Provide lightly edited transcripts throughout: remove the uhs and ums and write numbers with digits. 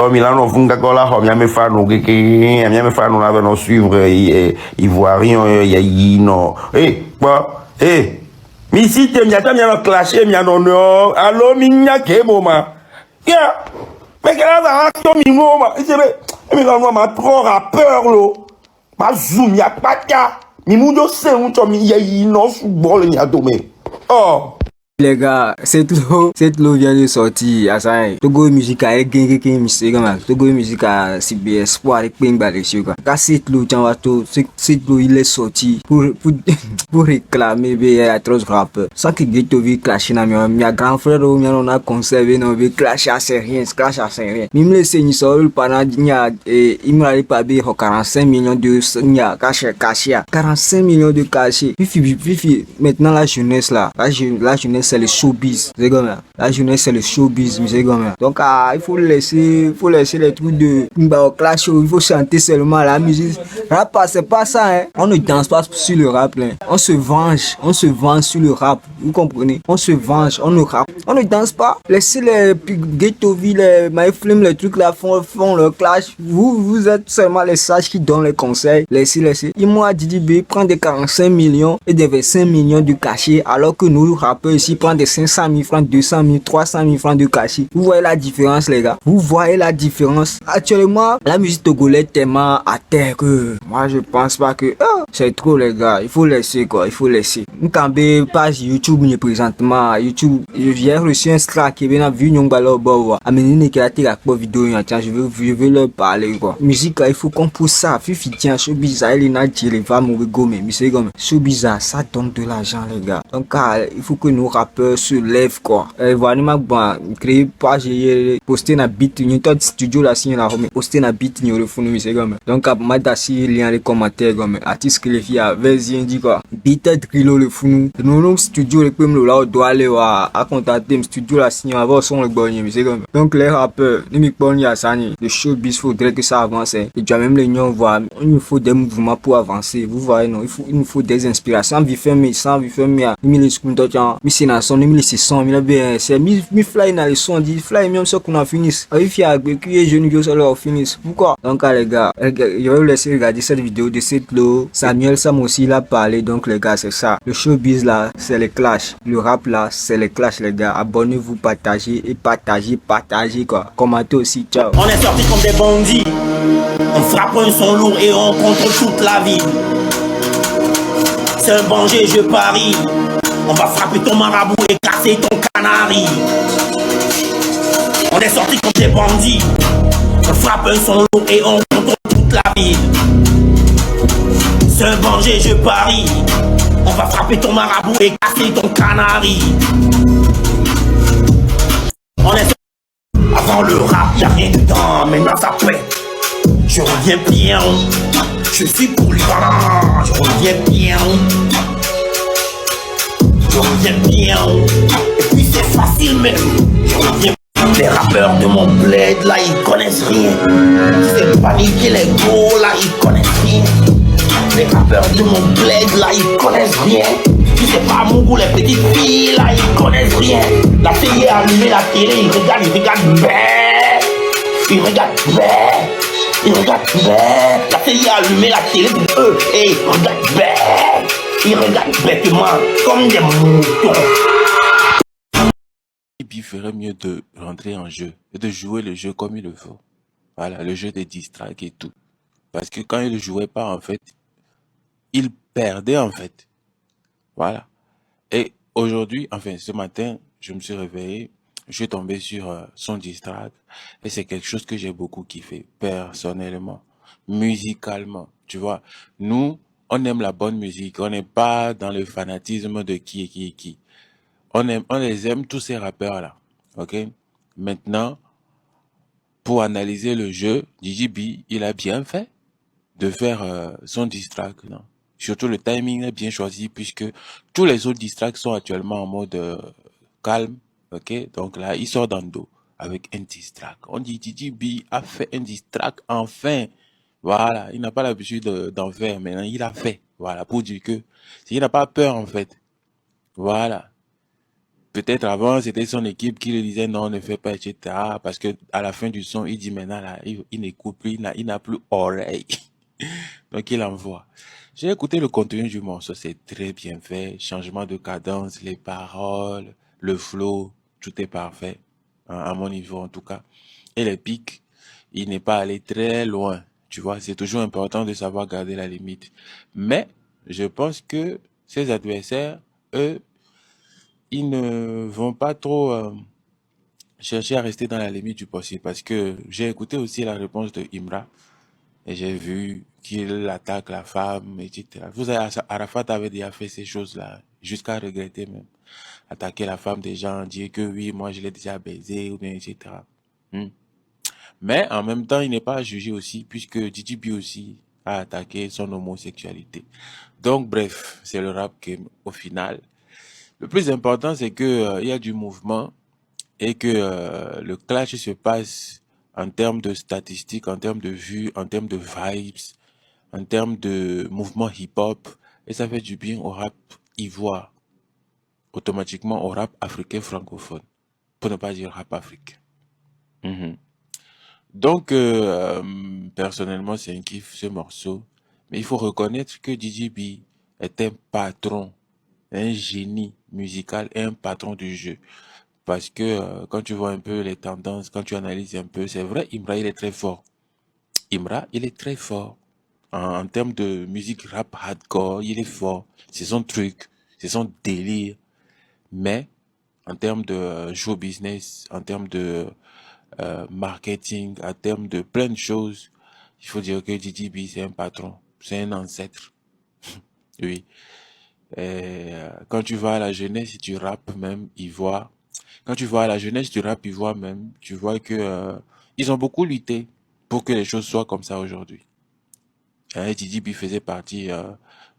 Milano funga kola ho mi fa no che mi fa non avevano suivre ivoirien no quoi mi si te mi ata mi no clasher mi no allo mi nya ke ma yeah mais que là ça mi ma c'est mais ma trop rappeur lo ma zoom ya patia mi mujo se un to mi no football ni adome oh. Les gars, cette l'eau vient de sortir. À ça, Togo musique a gagné musique Togo musique a CBS pour aller peindre les choses. Quand cette l'eau cette l'eau il est sorti pour réclamer bien atroce rappeur. Sans que Ghetto vi clasher na mi grand frère ou mi on a conservé non vi clash à rien, clash à rien. Même les seigneurs sol pendant il m'a pas bien 45 millions de cachés 45 millions de cachés. Fifi maintenant la jeunesse là, la jeunesse c'est le showbiz, c'est comme ça. La jeunesse c'est le showbiz, c'est comme ça. Donc il faut laisser les trucs de clash, il faut chanter seulement la musique. Rap c'est pas ça hein. On ne danse pas sur le rap hein. On se venge sur le rap. Vous comprenez? On se venge, on ne rappe. On ne danse pas. Laissez les Ghetto V, les MyFlame, les trucs là font le clash. Vous êtes seulement les sages qui donnent les conseils. Laissez. Moi Didi B prend des 45 millions et des 25 millions de cachets alors que nous rappeurs ici prend des 500 000 francs, 200 000, 300 000 francs de cachet. Vous voyez la différence les gars? Vous voyez la différence? Actuellement, la musique togolaise est tellement à terre que moi je pense pas que c'est trop les gars. Il faut laisser quoi, il faut laisser. Une page YouTube présentement. YouTube, j'ai reçu un strack qui vient vu nyong balo bowa. Amener qui a tiré la vidéo tiens, je veux leur parler quoi. Musique il faut qu'on pousse ça. Fifi tiens, showbiz il n'a dit va mourir gomme. Mais c'est comme showbiz ça donne de l'argent les gars. Donc il faut que nos rappeurs se lèvent quoi. Voilà ma bon créer page poster na beat ni tout studio là signé la home poster na beat ni au fond c'est comme. Donc moi d'assis lien les commentaires comme artiste que les filles vas-y dit quoi. Beat drilo le fou nous studio les premiers là doit aller à contacter studio là signé avoir son le bon c'est comme. Donc les rappeurs ni bon ya ça ni le showbiz faudrait que ça avance et tu as même les gens voir il faut des mouvements pour avancer vous voyez non il nous faut des inspirations sans vie fermée mi les school d'autant mi c'est na son mi les son mi bien c'est mi fly na les son dit fly même ça qu'on a fini il faut que jeune yo ça leur finisse pourquoi donc les gars je vais vous laisser regarder cette vidéo de cette l'eau Samuel Sam aussi il a parlé donc les gars c'est ça le showbiz là c'est les clash le rap là c'est les clash les gars abonnez-vous partagez quoi commentez aussi ciao. On est sortis comme des bandits, on frappe un son lourd et on contrôle toute la ville. C'est un danger, je parie. On va frapper ton marabout et casser ton canari. On est sortis comme des bandits, on frappe un son lourd et on contrôle toute la ville. C'est un danger, je parie. On va frapper ton marabout et casser ton canari. On est avant le rap, y'a rien dedans, maintenant ça pète. Je reviens bien, je suis polyvalent, je reviens bien. Je reviens bien, et puis c'est facile même. Je reviens bien. Les rappeurs de mon bled là, ils connaissent rien. C'est paniquer les gros là, ils connaissent rien. Les rappeurs de mon bled là, ils connaissent rien. Tu sais pas mon goût, les petites filles là, ils connaissent rien. La télé a allumé la télé, ils regardent, ils regardent, la télé a allumé la télé, eux, et ils regardent bêtement, comme des moutons. Il ferait mieux de rentrer en jeu et de jouer le jeu comme il le faut. Voilà, le jeu des distracts et tout. Parce que quand il ne jouait pas, en fait, il perdait, en fait. Voilà. Et aujourd'hui, enfin, ce matin, je me suis réveillé, je suis tombé sur son distract et c'est quelque chose que j'ai beaucoup kiffé, personnellement, musicalement, tu vois. Nous, on aime la bonne musique, on n'est pas dans le fanatisme de qui est qui. On les aime tous ces rappeurs-là, ok? Maintenant, pour analyser le jeu, Didi B, il a bien fait de faire son distract, non? Surtout le timing est bien choisi puisque tous les autres distracts sont actuellement en mode calme, ok? Donc là, il sort dans le dos avec un distract. On dit Didi B a fait un distract enfin. Voilà, il n'a pas l'habitude d'en faire, maintenant il a fait. Voilà, pour dire que il n'a pas peur en fait. Voilà. Peut-être avant, c'était son équipe qui lui disait non, ne fais pas, etc. Parce que à la fin du son, il dit maintenant, là, il n'écoute plus, il n'a plus oreille. Donc, il envoie. J'ai écouté le contenu du morceau, c'est très bien fait. Changement de cadence, les paroles, le flow, tout est parfait. Hein, à mon niveau, en tout cas. Et les pics, il n'est pas allé très loin. Tu vois, c'est toujours important de savoir garder la limite. Mais, je pense que ses adversaires, eux, ils ne vont pas trop chercher à rester dans la limite du possible. Parce que j'ai écouté aussi la réponse de Imra. Et j'ai vu qu'il attaque la femme, etc. Vous savez, Arafat avait déjà fait ces choses-là, jusqu'à regretter même. Attaquer la femme des gens, dire que oui, moi je l'ai déjà baisé, ou bien, etc. Hmm. Mais en même temps, il n'est pas jugé aussi, puisque Didi B aussi a attaqué son homosexualité. Donc bref, c'est le rap game au final. Le plus important, c'est que il y a du mouvement et que le clash se passe en termes de statistiques, en termes de vues, en termes de vibes, en termes de mouvement hip-hop, et ça fait du bien au rap ivoire, automatiquement au rap africain francophone, pour ne pas dire rap africain. Mhm. Donc, personnellement, c'est un kiff ce morceau, mais il faut reconnaître que DJ B est un patron, un génie musical et un patron du jeu. Parce que quand tu vois un peu les tendances, quand tu analyses un peu, c'est vrai, Imra, il est très fort. Imra, il est très fort. En termes de musique rap hardcore, il est fort. C'est son truc, c'est son délire. Mais en termes de show business, en termes de marketing, en termes de plein de choses, il faut dire que Didi B, c'est un patron, c'est un ancêtre. Oui. Et, quand tu vas à la jeunesse, si tu rappes même, ils voient. Quand tu vas à la jeunesse du rap, ils voient même, tu vois que ils ont beaucoup lutté pour que les choses soient comme ça aujourd'hui. Hein, Didi B faisait partie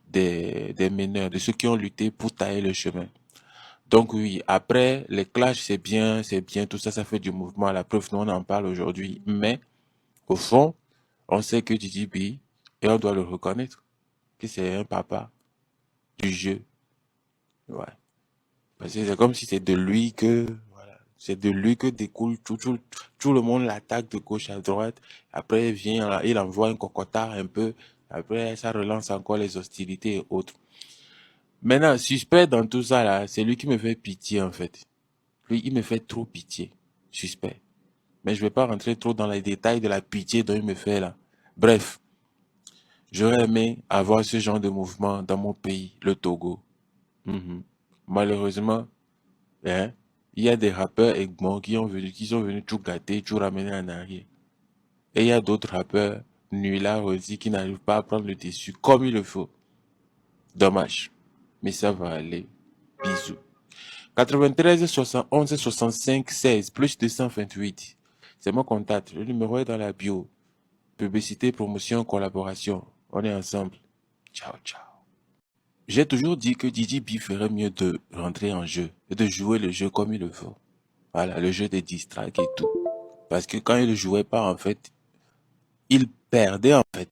des meneurs, de ceux qui ont lutté pour tailler le chemin. Donc oui, après, les clashs, c'est bien, tout ça, ça fait du mouvement. La preuve, nous, on en parle aujourd'hui. Mais, au fond, on sait que Didi B, et on doit le reconnaître, que c'est un papa du jeu. Ouais. Parce que c'est comme si c'est de lui que, voilà, c'est de lui que découle tout le monde l'attaque de gauche à droite. Après, il vient, il envoie un cocotard un peu. Après, ça relance encore les hostilités et autres. Maintenant, suspect dans tout ça, là, c'est lui qui me fait pitié, en fait. Lui, il me fait trop pitié. Suspect. Mais je vais pas rentrer trop dans les détails de la pitié dont il me fait, là. Bref, j'aurais aimé avoir ce genre de mouvement dans mon pays, le Togo. Mhm. Malheureusement, hein, il y a des rappeurs Egmont qui sont venus tout gâter, tout ramener en arrière. Et il y a d'autres rappeurs nullards aussi qui n'arrivent pas à prendre le dessus comme il le faut. Dommage. Mais ça va aller. Bisous. 93 71 65 16 plus 228. C'est mon contact. Le numéro est dans la bio. Publicité, promotion, collaboration. On est ensemble. Ciao, ciao. J'ai toujours dit que Didi B ferait mieux de rentrer en jeu et de jouer le jeu comme il le faut. Voilà, le jeu des distracts et tout. Parce que quand il ne jouait pas, en fait, il perdait, en fait.